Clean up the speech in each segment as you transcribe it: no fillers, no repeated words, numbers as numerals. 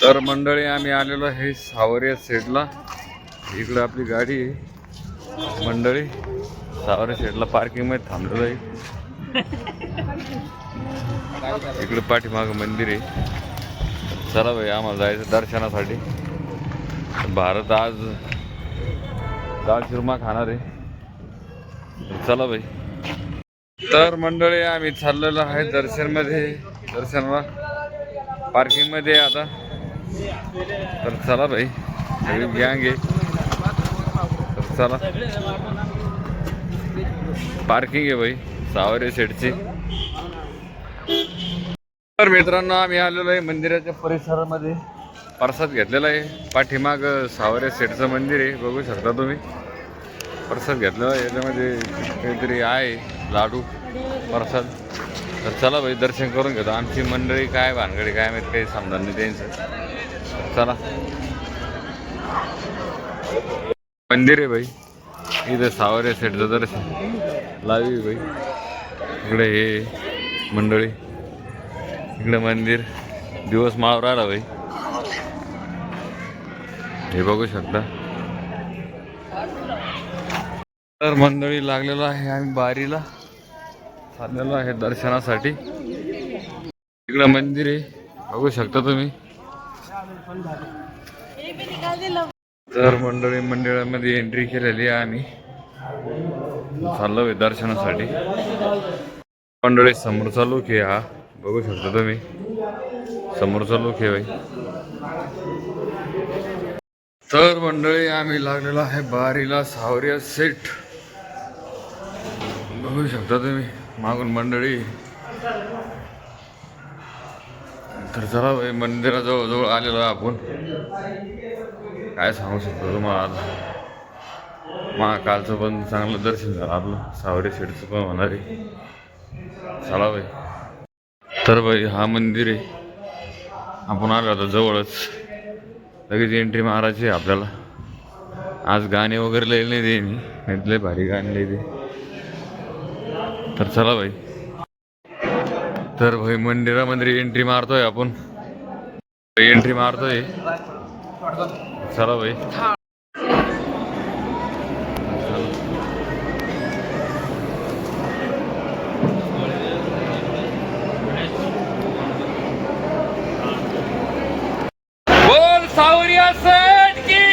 तर मंडळी आम्ही आलेलो आहे सावरिया सेटला. इकडे आपली गाडी आहे मंडळी. सावरिया सेटला पार्किंग मध्ये थांबलेलो आहे. इकडे पाठीमाग मंदिर आहे. चला भाई आम्हाला जायचं दर्शनासाठी. भारत आज दाल चुरमा खाणार आहे. चला भाई. तर मंडळी आम्ही चाललेलो आहे दर्शनाला पार्किंग मध्ये आता. तर चला भाई सगळी गँग आहे. तर चला पार्किंग आहे भाई सावरिया सेटची. तर मित्रांनो आम्ही आलेलो आहे मंदिराच्या परिसरामध्ये. प्रसाद घेतलेला आहे. पाठीमाग सावरिया सेटचं मंदिर आहे, बघू शकता तुम्ही. प्रसाद घेतलेला आहे, याच्यामध्ये काहीतरी आहे लाडू प्रसाद. तर चला भाई दर्शन करून घेतो. आमची मंडळी काय भानगडी काय माहिती काही समजा नाही त्यांचं. चला मंदिर आहे भाई इथं सावरिया सेटचं दर्शन लावी भाई. इकडे हे मंडळी, इकडे मंदिर दिवस माळ राहिला भाई, हे बघू शकता. तर मंडळी लागलेलो आहे आम्ही बारीला चाललेलो आहे दर्शनासाठी. इकडं मंदिर आहे बघू शकता तुम्ही. तर मंडळी मंदिरामध्ये एंट्री केलेली आहे आम्ही. चाललो आहे दर्शनासाठी. मंडळी समोरचा लुक आहे हा, बघू शकता तुम्ही. समोरचा लुक आहे भाई. तर मंडळी आम्ही लागलेलो आहे बारीला सावरिया सेट, बघू शकता तुम्ही मागून मंडळी. तर चला भाई मंदिराजवळ जवळ आलेलो आपण. काय सांगू शकतो तुम्हाला. महाकालचं पण चांगलं दर्शन झालं आपलं, सावरिया सेटचं पण होणार आहे. चला भाई. तर भाई हा मंदिर आहे. आपण आलो आता जवळच, लगेच एंट्री मारायची आहे आपल्याला. आज गाणे वगैरे लय नाही दे मी, लय भारी गाणे लय दे. तर चला भाई. तर भाई मंदिरामध्ये एंट्री मारतोय आपण. एंट्री मारतोय. चला भाई. बोल सावरिया सेट की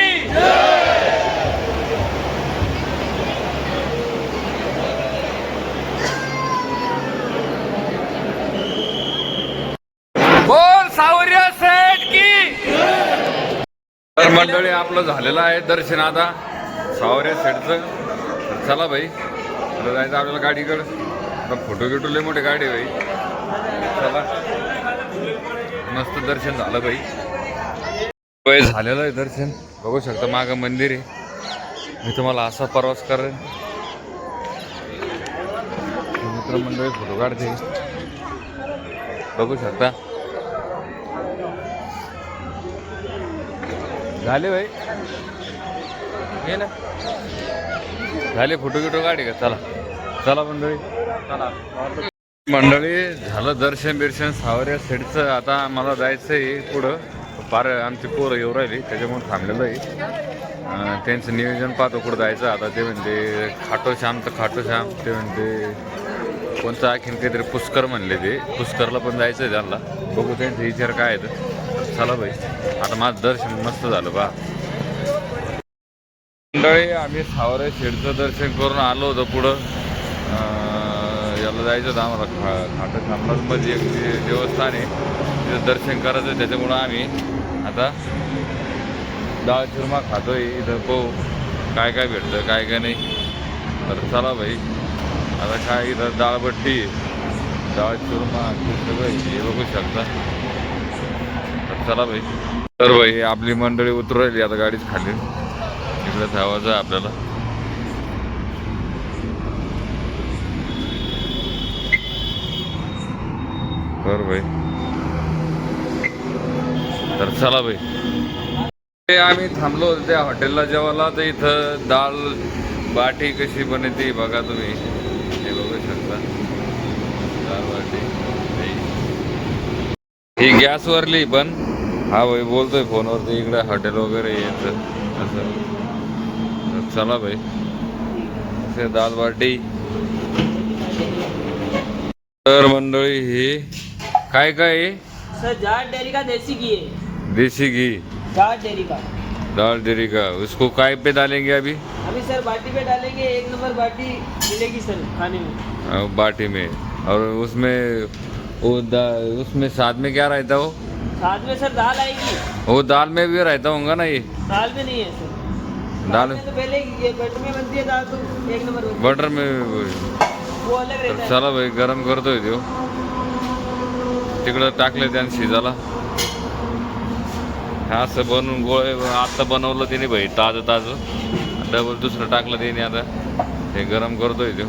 बोल सावरिया सेट की. तर मंडळी आपलं झालेलं आहे दर्शन आता सावरिया सेटचं. चला भाई आता जायचं आपल्याला गाडीकडं. फोटो गिटो लय मोठी गाडी आहे भाई. चला मस्त दर्शन झालं भाई. झालेलं आहे दर्शन, बघू शकता मागं मंदिर आहे. मी तुम्हाला असा प्रवास करेन. मित्रमंडळी फोटो काढते, बघू शकता. झाले भाई हे ना, झाले फोटो गिटो काढे का. चला चला मंडळी चला. मंडळी झालं दर्शन बिर्शन सावरिया सेटचं. आता मला जायचं आहे पुढं. फार आमची पोरं येऊ राहिली त्याच्यामुळे थांबलेलं आहे. त्यांचं नियोजन पाहतो कुठं जायचं. आता ते म्हणते खाटोश्याम, तर खाटोश्याम ते म्हणते कोणतं आणखीन काहीतरी पुष्कर म्हणले, ते पुष्करला पण जायचं आहे त्यांना. बघू त्यांचा विचार काय आहे. तर चला भाई आता माझं दर्शन मस्त झालं बा. मंडळी आम्ही सावरिया सेटचं दर्शन करून आलो होतो. पुढं याला जायचं होतं आम्हाला खाटोश्यामला. मध्ये एक देवस्थान आहे तिथं दर्शन करायचं. त्याच्यामुळं आम्ही आता डाळ चुरमा खातोय इथं. पाहू काय काय भेटतं काय काय नाही. तर चला भाई आता काय इथं डाळबट्टी, डाळ चुरमा सगळं हे बघू शकता. तर चला भाई. तर भाई आपली मंडळी उतरू राहिली आता गाडीच खाली. इकडे धावायचं आहे आपल्याला. तर भाई तर चला भाई. आम्ही थांबलो होतो त्या हॉटेलला जेवायला. तर इथं डाळ बाटी कशी बनते बघा तुम्ही, हे बघू शकता. डाळ बाटी ही गॅसवरली पण हा भाई बोलतोय फोनवरती इकडे हॉटेल वगैरे यायचं असं. तर चला भाई, असे दाल बाटी. तर मंडळी हे काय काय आहे? सर जाट डेयरी का देसी घी है। देसी घी, जाट डेयरी का। दाल डेरी का। उसको काय पे डालेंगे अभी? अभी सर बाटी पे डालेंगे, 1 नंबर बाटी मिलेगी सर खाने में। बाटी में। और उसमें वो उसमें साथ में क्या रहता है वो? साथ में सर दाल आएगी। वो दाल में भी रहता होगा ना ये? दाल में नहीं है सर। दाल में तो पहले ये बटर में बनती है दाल, तो 1 नंबर बनती बटर में। है, वो अलग रहता है। चला भाई, गरम करतोय तो तिकडं टाकले त्याने शिजायला. असं बनवून गोळे आता बनवलं त्याने भाई, ताजं ताजं. डबल दुसरं टाकलं त्याने, आता हे गरम करतोय तो.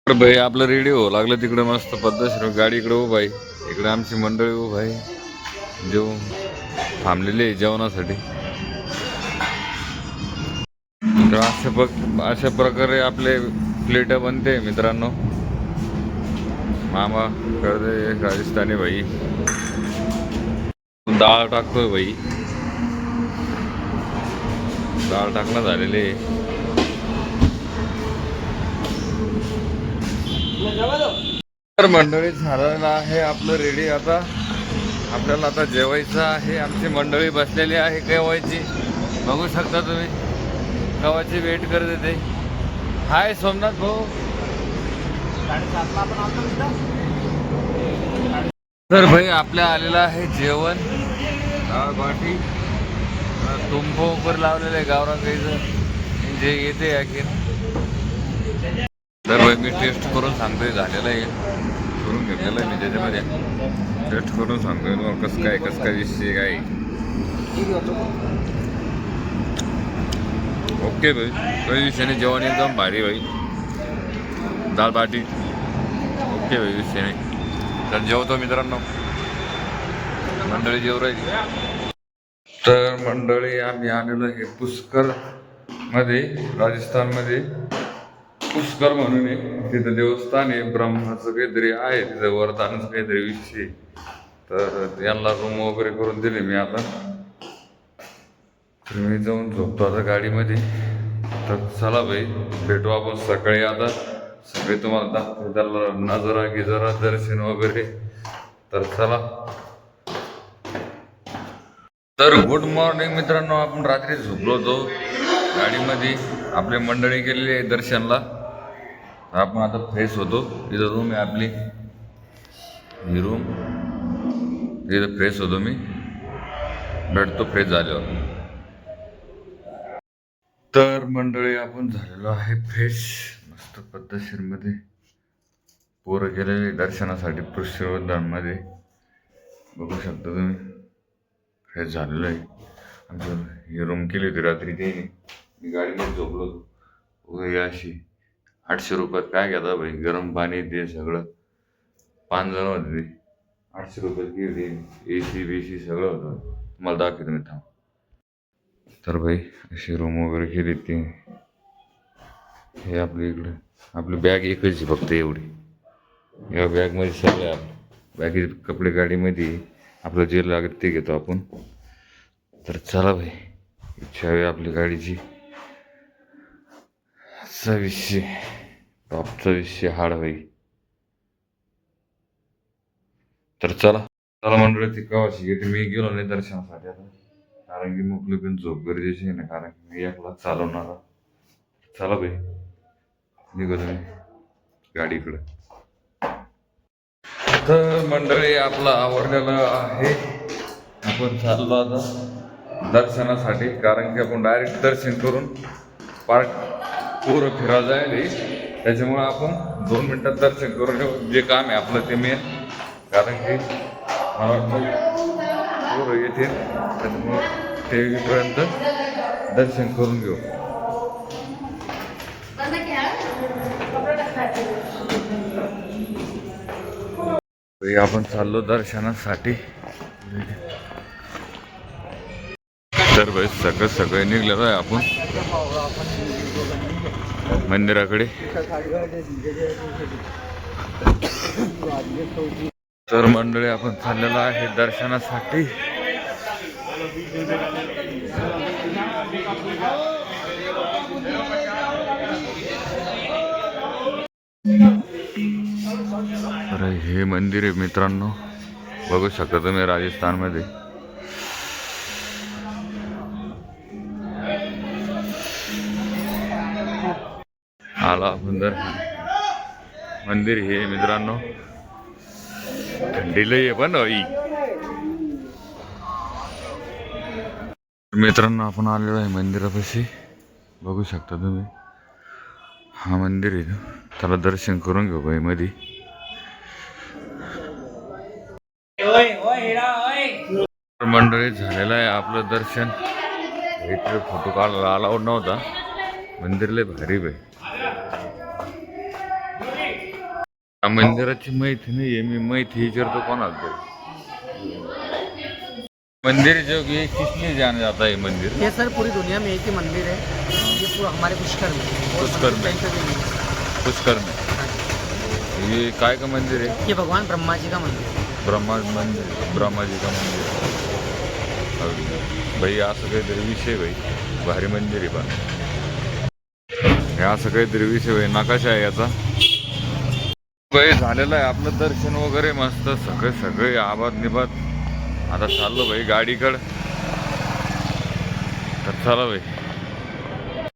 भाई आपलं रेडी हो लागलं तिकडे मस्त पद्धतशीर गाडी इकडे उभा आहे. इकडे आमची मंडळी उभा आहे, जेवण थांबलेली आहे जेवणासाठी. तर अशा प्रकारे आपले प्लेट बनते मित्रांनो. मामा करते राजस्थानी भाई. डाळ टाकतोय भाई, डाळ टाकणं झालेली आहे. तर मंडळी झालेलं आहे आपलं रेडी. आता आपल्याला आता जेवायचं आहे. आमची मंडळी बसलेली आहे केव्हाची, बघू शकता तुम्ही केव्हाची वेट करत येते. हाय सोमनाथ भाऊ. तर भाई आपल्या आलेलं आहे जेवण, डाळ बाटी, तुंब वर लावलेलं आहे गावरान जे येते आणखीन. तर भाई मी टेस्ट करून सांगतोय, झालेलं आहे, करून घेतलेलं आहे मी त्याच्यामध्ये. टेस्ट करून सांगतोय मग कसं काय विषय काय. ओके भाई, काही विषय नाही. जेवण एकदम भारी भाई, दाल बाटी ओके भाई, विषय नाही. तर जेवतो मित्रांनो, मंडळी जेव राहिली. तर मंडळी आम्ही आलेलो आहे पुष्कर मध्ये, राजस्थानमध्ये. पुष्कर म्हणून आहे तिथं देवस्थान आहे, ब्रह्माचं काहीतरी आहे तिथं, वरदानाचं काहीतरी विषय. तर यांना रूम वगैरे करून दिले मी आता. तर मी जाऊन झोपतो आता गाडीमध्ये. तर चला भाई, भेटू आपण सकाळी. आता सगळे तुम्हाला दाखवतो त्याला नजारा गिजारा, दर्शन वगैरे. तर चला. तर गुड मॉर्निंग मित्रांनो. आपण रात्री झोपलो होतो गाडीमध्ये, आपली मंडळी गेलेली आहे दर्शनला. आपण आता फ्रेश होतो. इथं रूम आहे आपली, ही रूम. इथं फ्रेश होतो मी, भेटतो फ्रेश झाल्यावर. तर मंडळी आपण झालेलो आहे फ्रेश मस्त पद्धतशीरमध्ये. पोरं गेलेले दर्शनासाठी पुष्करमध्ये, बघू शकता तुम्ही. फ्रेश झालेलं आहे. आमचं ही रूम केली होती रात्री त्याने, मी गाडीमध्ये झोपलो होतो. अशी 800 रुपयात काय घेता भाई, गरम पाणी ते सगळं. 5 जण होते ते, 800 रुपयात गेली. AC बीसी सगळं होतं, तुम्हाला दाखवतो मी थांब. तर भाई अशी रूम वगैरे केली ती. हे आपली इकडं आपली बॅग एकच आहे फक्त एवढी. या बॅगमध्ये सगळं बॅगी कपडे गाडीमध्ये, आपलं जे लागत ते घेतो आपण. तर चला भाई, इच्छा आहे आपली गाडीची. 2600 टॉपचा 20 हाड भाई. तर चला मंडळी, ती कवाशी घेते. मी गेलो नाही दर्शनासाठी आता, कारण की मोकळी पण झोप गरजेची आहे ना, कारण की मी एकला चालवणार. चला भाई, निघतो मी गाडीकडे. तर मंडळी आपला आवडलेला आहे. आपण चाललो आता दर्शनासाठी, कारण की आपण डायरेक्ट दर्शन करून पार्क पूर्ण फिरा जायला. त्याच्यामुळं आपण 2 मिनटात दर्शन करून येऊ. जे काम आहे आपलं ते मेन, कारण की मला वाटतं पूर्ण येते, त्याच्यामुळं तेपर्यंत दर्शन करून घेऊ. आपण चाललो दर्शनासाठी. तर भाई सगळं निघलेलो आहे आपण. मंदिराकडे. तर मंडळी आपण चाललेलो आहे दर्शनासाठी. तर हे मंदिर आहे मित्रांनो, बघू शकता तुम्ही राजस्थानमध्ये. आला आपण तर मंदिर हे मित्रांनो, थंडी लई आहे पण होई. मित्रांनो आपण आलेलो आहे मंदिरापाशी, बघू शकता तुम्ही. हा मंदिर आहे, त्याला दर्शन करून घेऊ बाई मध्ये. मंडळी झालेलं आहे आपलं दर्शन. इथे फोटो काढायला अलाउड नव्हता. मंदिर लय भारी बाई. मंदिराची माहिती नाही आहे, मी माहिती विचारतो कोणाला तरी. मंदिर जो कि किसने जाना जाता है मंदिर? ये सर पूरी दुनिया में एक ही मंदिर है, ये पूरा हमारे पुष्कर में। पुष्कर में? पुष्कर में ये काय का मंदिर है? ये भगवान ब्रह्मा जी का मंदिर है। ब्रह्मा जी का मंदिर. भाई असं काहीतरी विषय भाई, भारी मंदिर आहे पण हे असं काहीतरी विषय भाई. नकाशा आहे याचा भाई. झालेलं आहे आपलं दर्शन वगैरे मस्त, सगळे आबाद निबाद. आता चाललो भाई गाडीकडं. तर चला भाई.